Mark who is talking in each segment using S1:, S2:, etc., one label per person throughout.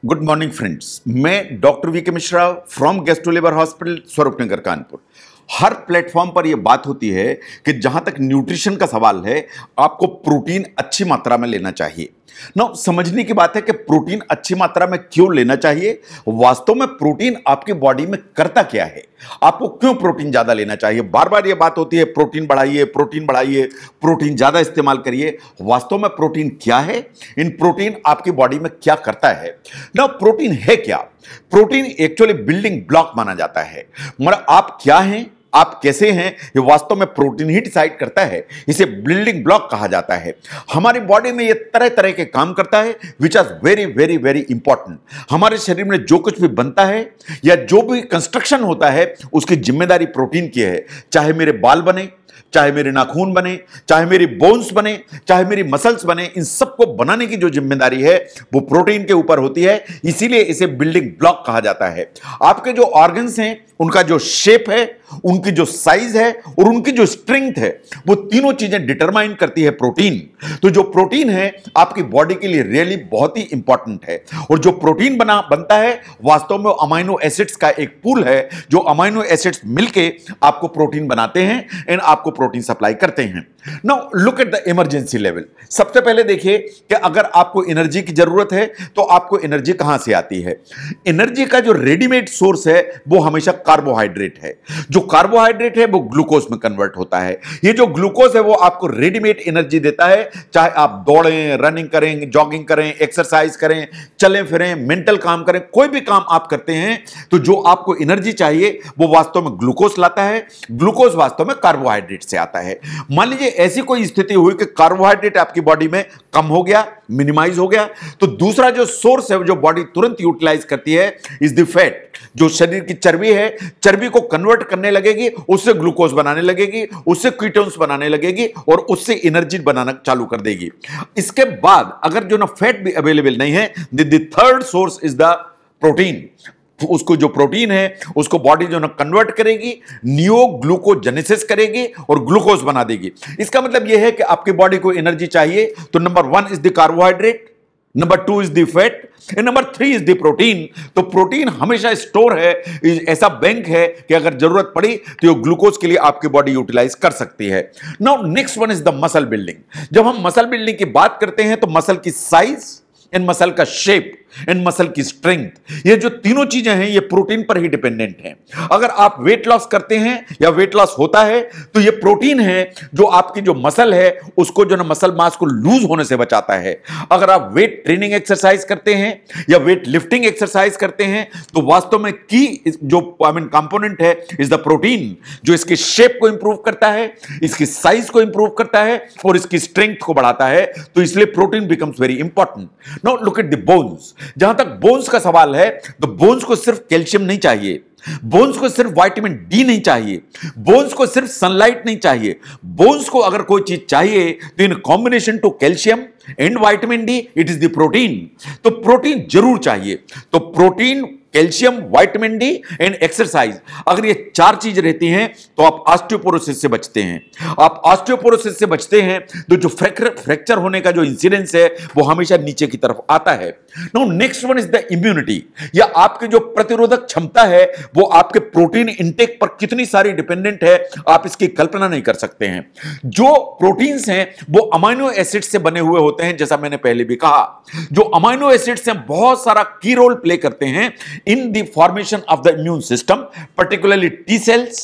S1: Good morning friends, मैं doctor V के Mishra from gastro liver hospital Swaroop Nagar Kanpur. Her platform पर यह बात होती है कि जहां तक न्यूट्रिशन का सवाल है, आपको प्रोटीन अच्छी मात्रा में लेना चाहिए। ना समझने की बात है कि प्रोटीन अच्छी मात्रा में क्यों लेना चाहिए। वास्तव में प्रोटीन आपकी बॉडी में करता क्या है, आपको क्यों प्रोटीन ज्यादा लेना चाहिए। बार बार यह बात होती है प्रोटीन बढ़ाइए, प्रोटीन बढ़ाइए, प्रोटीन ज्यादा इस्तेमाल करिए। वास्तव में प्रोटीन क्या है, इन प्रोटीन आपकी बॉडी में क्या करता है। ना प्रोटीन है क्या? प्रोटीन एक्चुअली बिल्डिंग ब्लॉक माना जाता है। मतलब आप क्या हैं, आप कैसे हैं, ये वास्तव में प्रोटीन ही डिसाइड करता है। इसे बिल्डिंग ब्लॉक कहा जाता है। हमारी बॉडी में ये तरह तरह के काम करता है, which are very very very important. हमारे शरीर में जो कुछ भी बनता है या जो भी कंस्ट्रक्शन होता है, उसकी जिम्मेदारी प्रोटीन की है। चाहे मेरे बाल बने, चाहे मेरे नाखून बने, चाहे मेरी बोन्स बने, चाहे मेरी मसल्स बने, इन सबको बनाने की जो जिम्मेदारी है वो प्रोटीन के ऊपर होती है। इसीलिए इसे बिल्डिंग ब्लॉक कहा जाता है। आपके जो ऑर्गन्स हैं, उनका जो शेप है, उनकी जो साइज है और उनकी जो स्ट्रेंथ है, वो तीनों चीजें डिटरमाइन करती है प्रोटीन। तो जो प्रोटीन है आपकी बॉडी के लिए रियली बहुत ही इंपॉर्टेंट है। और जो प्रोटीन बनता है वास्तव में अमाइनो एसिड्स का एक पूल है। जो अमाइनो एसिड्स मिलके आपको प्रोटीन बनाते हैं एंड आपको प्रोटीन सप्लाई करते हैं। Now look at the emergency level. सबसे पहले देखिए कि अगर आपको एनर्जी की जरूरत है तो आपको एनर्जी कहां से आती है। एनर्जी का जो रेडीमेड सोर्स है वो हमेशा कार्बोहाइड्रेट है। जो कार्बोहाइड्रेट है वो ग्लूकोज में कन्वर्ट होता है। ये जो ग्लूकोज है वो आपको रेडीमेड एनर्जी देता है। चाहे आप दौड़ें, रनिंग करें, जॉगिंग करें, एक्सरसाइज करें, चलें फिरें, मेंटल काम करें, कोई भी काम आप करते हैं तो जो आपको एनर्जी चाहिए वो वास्तव में ग्लूकोज लाता है। ग्लूकोज वास्तव में कार्बोहाइड्रेट से आता है। मान लीजिए ऐसी कोई स्थिति हुई कि कार्बोहाइड्रेट आपकी बॉडी में कम हो गया, मिनिमाइज हो गया, तो दूसरा जो सोर्स है जो बॉडी तुरंत यूटिलाइज करती है इज द फैट। जो शरीर की चर्बी है, चर्बी को कन्वर्ट करने लगेगी, उससे ग्लूकोज बनाने लगेगी, उससे कीटोन्स बनाने लगेगी और उससे एनर्जी बनाना चालू कर देगी। इसके बाद अगर जो ना फैट भी अवेलेबल नहीं है, the third source is the protein. उसको जो प्रोटीन है उसको बॉडी जो ना कन्वर्ट करेगी, नियोग्लूकोजेनेसिस करेगी और ग्लूकोज बना देगी। इसका मतलब यह है कि आपकी बॉडी को एनर्जी चाहिए तो number 1 is the carbohydrate, number 2 is the fat and number 3 is the protein. तो प्रोटीन हमेशा स्टोर है, ऐसा बैंक है कि अगर जरूरत पड़ी तो ये ग्लूकोज के लिए आपकी बॉडी यूटिलाइज कर सकती है। Now next one is the muscle building. जब हम मसल बिल्डिंग की बात करते हैं तो मसल की साइज एंड मसल का शेप एंड मसल की स्ट्रेंथ, ये जो तीनों चीजें हैं ये प्रोटीन पर ही डिपेंडेंट हैं। अगर आप वेट लॉस करते हैं या वेट लॉस होता है तो ये प्रोटीन है जो आपकी जो मसल है उसको जो ना मसल मास को लूज होने से बचाता है। अगर आप वेट ट्रेनिंग एक्सरसाइज करते हैं या वेट लिफ्टिंग एक्सरसाइज करते हैं तो वास्तव में की जो कंपोनेंट है इज द प्रोटीन, जो इसके शेप को इंप्रूव करता है, इसकी साइज को इंप्रूव करता है और इसकी स्ट्रेंथ को बढ़ाता है। तो इसलिए protein becomes very important. Now look at the bones. जहां तक बोन्स का सवाल है तो बोन्स को सिर्फ कैल्शियम नहीं चाहिए, बोन्स को सिर्फ विटामिन डी नहीं चाहिए, बोन्स को सिर्फ सनलाइट नहीं चाहिए। बोन्स को अगर कोई चीज चाहिए तो in combination to calcium and vitamin D it is the protein. तो प्रोटीन जरूर चाहिए। तो protein, calcium, vitamin D and exercise, अगर ये 4 चीज रहती हैं तो आप ऑस्टियोपोरोसिस से बचते हैं। आप ऑस्टियोपोरोसिस से बचते हैं तो जो फ्रैक्चर होने का जो इंसिडेंस है वो हमेशा नीचे की तरफ आता है। Now next one is the immunity, या आपकी जो प्रतिरोधक क्षमता है वो आपके प्रोटीन इंटेक पर कितनी सारी डिपेंडेंट है, आप इसकी कल्पना नहीं कर सकते हैं। जो प्रोटीन्स हैं वो अमाइनो एसिड से बने हुए होते हैं, जैसा मैंने पहले भी कहा। जो अमाइनो एसिड्स हैं बहुत सारा की रोल प्ले करते हैं in the formation of the immune system, particularly T cells,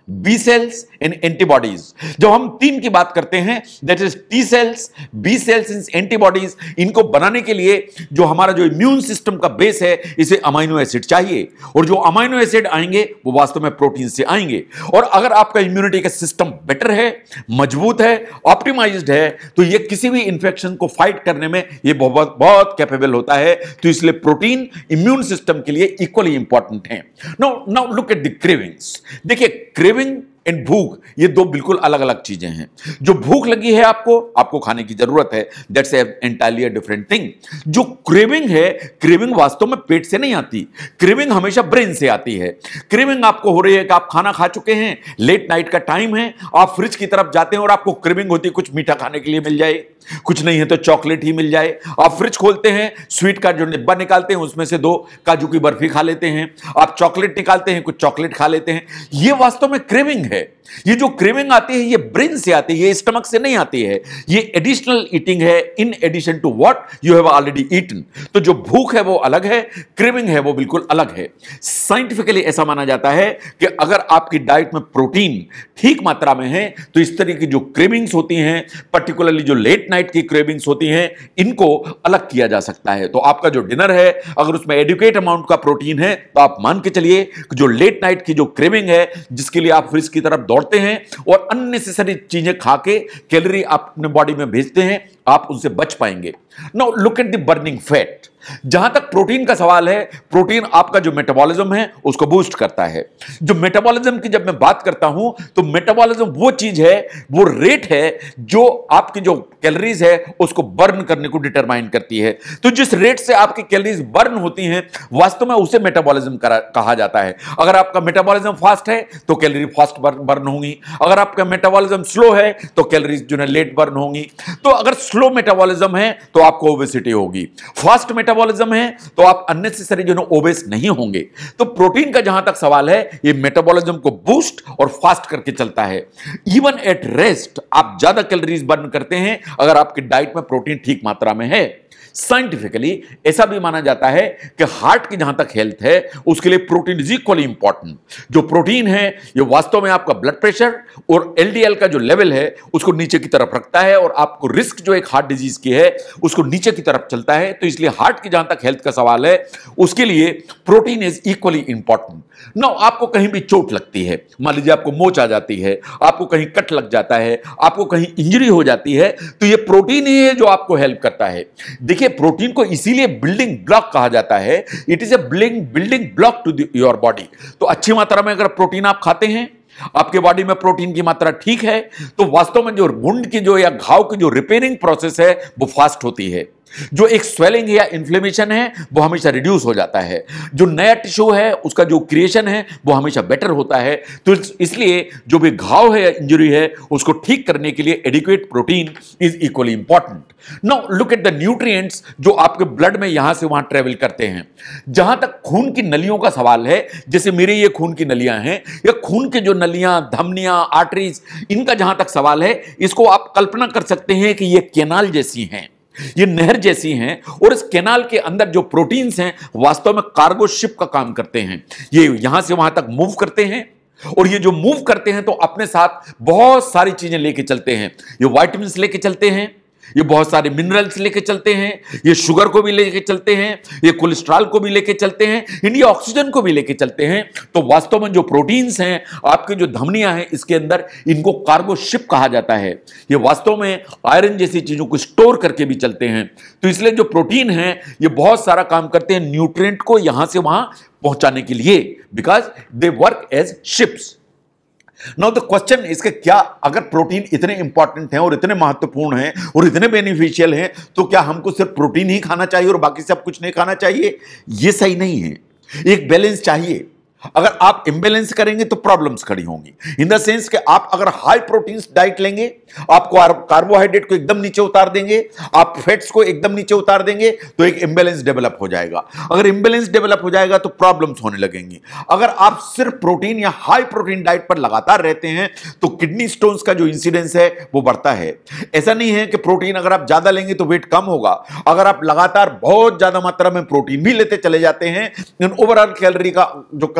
S1: B cells and antibodies। जब हम 3 की बात करते हैं, that is T cells, B cells and antibodies, इनको बनाने के लिए जो हमारा जो इम्यून सिस्टम का बेस है इसे अमाइनो एसिड चाहिए। और जो अमाइनो एसिड आएंगे वो वास्तव में प्रोटीन से आएंगे। और अगर आपका इम्यूनिटी का सिस्टम बेटर है, मजबूत है, ऑप्टिमाइज्ड है, तो ये किसी भी इंफेक्शन को फाइट करने में ये बहुत बहुत कैपेबल होता है। तो इसलिए प्रोटीन इम्यून सिस्टम के लिए इक्वली इंपॉर्टेंट है। Now look at the cravings. देखिए क्रेविंग एंड भूख, ये दो बिल्कुल अलग अलग चीजें हैं। जो भूख लगी है आपको, आपको खाने की जरूरत है, दैट्स एंटायरली डिफरेंट थिंग। जो क्रेविंग है, क्रेविंग वास्तव में पेट से नहीं आती, क्रेविंग हमेशा ब्रेन से आती है। क्रेविंग आपको हो रही है कि आप खाना खा चुके हैं, लेट नाइट का टाइम है, आप फ्रिज की तरफ जाते हैं और आपको क्रेविंग होती है कुछ मीठा खाने के लिए मिल जाए, कुछ नहीं है तो चॉकलेट ही मिल जाए। आप फ्रिज खोलते हैं, स्वीट का जो डिब्बा निकालते हैं उसमें से 2 काजू की बर्फी खा लेते हैं, आप चॉकलेट निकालते हैं, कुछ चॉकलेट खा लेते हैं। ये वास्तव में क्रेविंग है। ये जो क्रेविंग आती है ये ब्रेन से आती है, ये स्टमक से नहीं आती है। ये एडिशनल ईटिंग है in addition to what you have already eaten. तो जो भूख है वो अलग है, क्रेविंग है वो बिल्कुल अलग है। साइंटिफिकली ऐसा माना जाता है कि अगर आपकी डाइट में प्रोटीन ठीक मात्रा में है तो इस तरह की जो क्रेविंग्स होती हैं, पर्टिकुलरली जो लेट नाइट की क्रेविंग्स होती हैं, इनको अलग किया जा सकता है। तो आपका जो डिनर है अगर उसमें एडिक्वेट अमाउंट का प्रोटीन है तो आप मान के चलिए कि जो लेट नाइट की जो क्रेविंग है, जिसके लिए आप फ्रिज की तरफ दौड़ते हैं और अननेसेसरी चीजें खा के कैलोरी अपने बॉडी में भेजते हैं, आप उनसे बच पाएंगे। Now look at the burning fat. जहां तक प्रोटीन का सवाल है, प्रोटीन आपका जो मेटाबॉलिज्म है उसको बूस्ट करता है। जो मेटाबॉलिज्म की जब मैं बात करता हूं तो मेटाबॉलिज्म वो चीज है, वो रेट है जो आपकी जो कैलोरीज है उसको बर्न करने को डिटरमाइन करती है। तो जिस रेट से आपकी कैलोरीज बर्न होती हैं वास्तव में उसे मेटाबॉलिज्म कहा जाता है। अगर आपका मेटाबॉलिज्म फास्ट है तो कैलोरी फास्ट बर्न होंगी, अगर आपका मेटाबॉलिज्म स्लो है तो कैलोरीज जो है लेट बर्न होंगी। तो अगर स्लो मेटाबॉलिज्म है तो आपको ओबेसिटी होगी, फास्ट मेटाबॉलिज्म है तो आप अननेसेसरी जो है ओबेस नहीं होंगे। तो प्रोटीन का जहां तक सवाल है ये मेटाबॉलिज्म को बूस्ट और फास्ट करके चलता है। इवन एट रेस्ट आप ज्यादा कैलोरीज बर्न करते हैं अगर आपकी डाइट में प्रोटीन ठीक मात्रा में है। साइंटिफिकली ऐसा भी माना जाता है कि हार्ट की जहां तक हेल्थ है उसके लिए प्रोटीन इज इक्वली इंपॉर्टेंट। जो प्रोटीन है ये वास्तव में आपका ब्लड प्रेशर और एलडीएल का जो लेवल है उसको नीचे की तरफ रखता है और आपको रिस्क जो एक हार्ट डिजीज की है उसको नीचे की तरफ चलता है। तो इसलिए हार्ट की जहां तक हेल्थ का सवाल है उसके लिए protein is equally important. Now आपको कहीं भी चोट लगती है, मान लीजिए आपको मोच आ जाती है, आपको कहीं कट लग जाता है, आपको कहीं इंजरी हो जाती है, तो ये प्रोटीन ही है जो आपको हेल्प करता है। देखिए प्रोटीन को इसीलिए बिल्डिंग ब्लॉक कहा जाता है, it is a building block to your body. तो अच्छी मात्रा में अगर प्रोटीन आप खाते हैं, आपके बॉडी में प्रोटीन की मात्रा ठीक है, तो वास्तव में जो वुंड की जो या घाव की जो रिपेयरिंग प्रोसेस है वो फास्ट होती है। जो एक स्वेलिंग या इन्फ्लेमेशन है वो हमेशा रिड्यूस हो जाता है। जो नया टिश्यू है उसका जो क्रिएशन है वो हमेशा बेटर होता है। तो इसलिए जो भी घाव है या इंजरी है उसको ठीक करने के लिए adequate protein is equally important. Now look at the nutrients जो आपके ब्लड में यहां से वहां ट्रेवल करते हैं। जहां तक खून की नलियों का सवाल है, जैसे मेरे ये खून की नलियां हैं या खून के जो नलियां, धमनियां, आर्टरीज, इनका जहां तक सवाल है, इसको आप कल्पना कर सकते हैं कि ये कैनाल जैसी हैं, ये नहर जैसी हैं और इस कैनाल के अंदर जो प्रोटीन्स हैं वास्तव में कार्गो शिप का काम करते हैं। ये यहां से वहां तक मूव करते हैं और ये जो मूव करते हैं तो अपने साथ बहुत सारी चीजें लेके चलते हैं। ये विटामिन्स लेके चलते हैं, ये बहुत सारे मिनरल्स लेके चलते हैं, ये शुगर को भी लेके चलते हैं, ये कोलेस्ट्रॉल को भी लेके चलते हैं, ये ऑक्सीजन को भी लेके चलते हैं। तो वास्तव में जो प्रोटीन्स हैं, आपकी जो धमनियां हैं, इसके अंदर इनको कार्गो शिप कहा जाता है। ये वास्तव में आयरन जैसी चीजों को स्टोर करके भी चलते हैं। तो इसलिए जो प्रोटीन है ये बहुत सारा काम करते हैं न्यूट्रिएंट को यहां से वहां पहुंचाने के लिए, because they work as ships. Now the question इसके क्या, अगर प्रोटीन इतने इंपॉर्टेंट हैं और इतने महत्वपूर्ण हैं और इतने बेनिफिशियल हैं तो क्या हमको सिर्फ प्रोटीन ही खाना चाहिए और बाकी सब कुछ नहीं खाना चाहिए? ये सही नहीं है। एक बैलेंस चाहिए। अगर आप इम्बैलेंस करेंगे तो प्रॉब्लम्स खड़ी होंगी, इन द सेंस कि आप अगर हाई प्रोटीन डाइट लेंगे, आप कार्बोहाइड्रेट को एकदम नीचे उतार देंगे, आप फैट्स को एकदम नीचे उतार देंगे, तो एक इम्बैलेंस डेवलप हो जाएगा। अगर इम्बैलेंस डेवलप हो जाएगा तो प्रॉब्लम्स होने लगेंगी। अगर आप सिर्फ प्रोटीन या हाई प्रोटीन डाइट पर लगातार रहते हैं तो किडनी स्टोन्स का जो इंसिडेंस है वो बढ़ता है। ऐसा नहीं है कि प्रोटीन अगर आप ज्यादा लेंगे तो वेट कम होगा। अगर आप लगातार बहुत ज्यादा मात्रा में प्रोटीन भी लेते चले जाते हैं, ओवरऑल कैलोरी का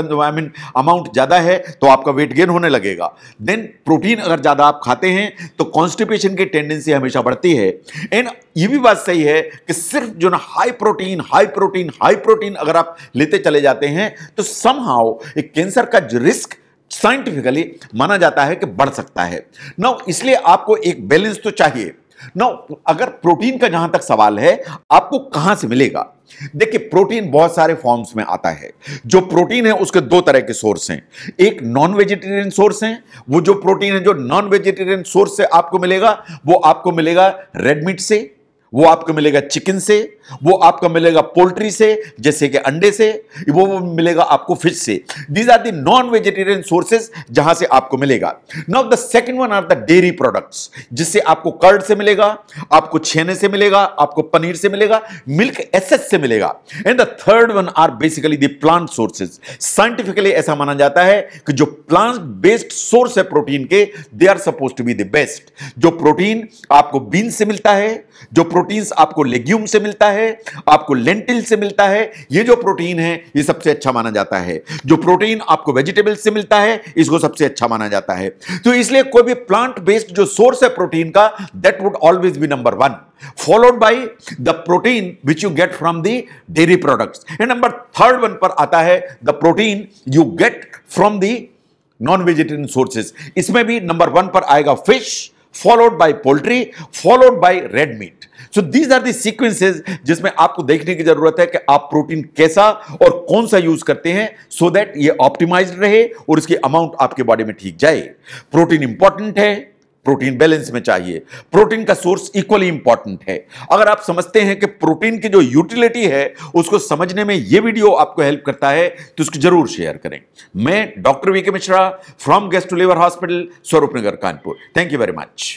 S1: जो अमाउंट ज्यादा है तो आपका वेट गेन होने लगेगा। देन प्रोटीन अगर ज्यादा आप खाते हैं तो कॉन्स्टिपेशन की टेंडेंसी हमेशा बढ़ती है। एंड ये भी बात सही है कि सिर्फ जो ना हाई प्रोटीन अगर आप लेते चले जाते हैं तो समहाउ एक कैंसर का जो रिस्क साइंटिफिकली माना जाता है कि बढ़ सकता है। नाउ इसलिए आपको एक बैलेंस तो चाहिए। ना अगर प्रोटीन का जहां तक सवाल है, आपको कहां से मिलेगा? देखिए, प्रोटीन बहुत सारे फॉर्म्स में आता है। जो प्रोटीन है उसके दो तरह के सोर्स हैं। एक नॉन वेजिटेरियन सोर्स है। वो जो प्रोटीन है जो नॉन वेजिटेरियन सोर्स से आपको मिलेगा, वो आपको मिलेगा रेड मीट से, वो आपको मिलेगा चिकन से, वो आपको मिलेगा पोल्ट्री से जैसे कि अंडे से, वो मिलेगा आपको फिश से। These are the non vegetarian sources जहां से आपको मिलेगा। Now the second one are the dairy products, जिससे आपको कर्ड से मिलेगा, आपको छेने से मिलेगा, आपको पनीर से मिलेगा, मिल्क एसेस से मिलेगा। And the third one are basically the plant sources. Scientifically ऐसा माना जाता है कि जो प्लांट बेस्ड सोर्स है प्रोटीन के, they are suppose to be the best. जो प्रोटीन आपको बीन से मिलता है, जो प्रोटीन्स आपको लेग्यूम से मिलता है, आपको लेंटिल से मिलता है, ये जो प्रोटीन है ये सबसे अच्छा माना जाता है। जो प्रोटीन आपको वेजिटेबल से मिलता है, इसको सबसे अच्छा माना जाता है। तो इसलिए कोई भी प्लांट बेस्ड जो सोर्स है प्रोटीन का, that would always be number 1, followed by the protein which you get from the dairy products. And number third one पर आता है the protein you get from the non vegetarian sources. इसमें भी number 1 पर आएगा fish, followed by poultry, followed by red meat. So these are the sequences जिसमें आपको देखने की जरूरत है कि आप प्रोटीन कैसा और कौन सा यूज करते हैं, so that ये ऑप्टिमाइज्ड रहे और इसकी अमाउंट आपके बॉडी में ठीक जाए। प्रोटीन इंपॉर्टेंट है, प्रोटीन बैलेंस में चाहिए। प्रोटीन का सोर्स इक्वली इंपॉर्टेंट है। अगर आप समझते हैं कि प्रोटीन की जो यूटिलिटी है उसको समझने में यह वीडियो आपको हेल्प करता है, तो उसको जरूर शेयर करें। मैं doctor VK Mishra from gastro liver hospital, Swaroop Nagar, Kanpur. Thank you very much.